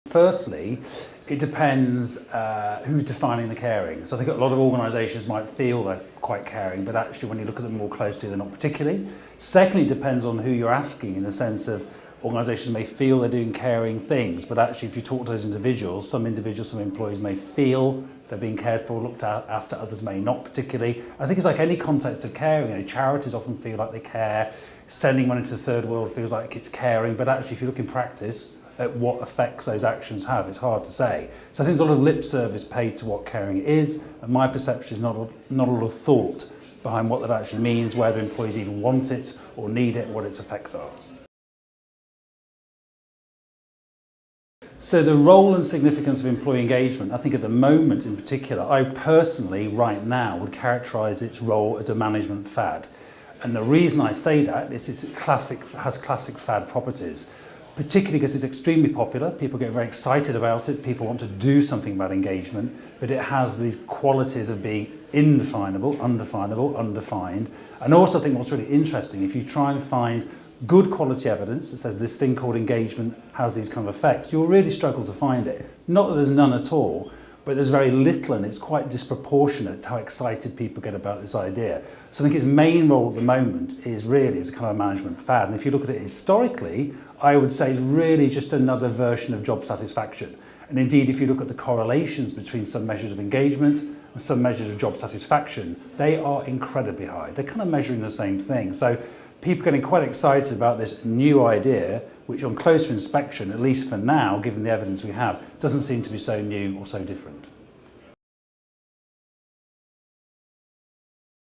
Firstly, it depends who's defining the caring. So I think a lot of organisations might feel they're quite caring, but actually when you look at them more closely, they're not particularly. Secondly, it depends on who you're asking, in the sense of organisations may feel they're doing caring things, but actually if you talk to those individuals, some employees may feel they're being cared for, looked after, others may not particularly. I think it's like any context of caring. You know, charities often feel like they care, sending money to the third world feels like it's caring, but actually if you look in practice at what effects those actions have, it's hard to say. So I think there's a lot of lip service paid to what caring is, and my perception is not a lot of thought behind what that actually means, whether employees even want it or need it, what its effects are. So the role and significance of employee engagement, I think at the moment in particular, I personally right now would characterise its role as a management fad. And the reason I say that is it has classic fad properties, particularly because it's extremely popular. People get very excited about it. People want to do something about engagement, but it has these qualities of being indefinable, undefinable, undefined. And also I think what's really interesting, if you try and find good quality evidence that says this thing called engagement has these kind of effects, you'll really struggle to find it. Not that there's none at all, but there's very little, and it's quite disproportionate how excited people get about this idea. So I think its main role at the moment is really as a kind of management fad. And if you look at it historically, I would say it's really just another version of job satisfaction. And indeed, if you look at the correlations between some measures of engagement and some measures of job satisfaction, they are incredibly high. They're kind of measuring the same thing. So people are getting quite excited about this new idea, which on closer inspection, at least for now, given the evidence we have, doesn't seem to be so new or so different.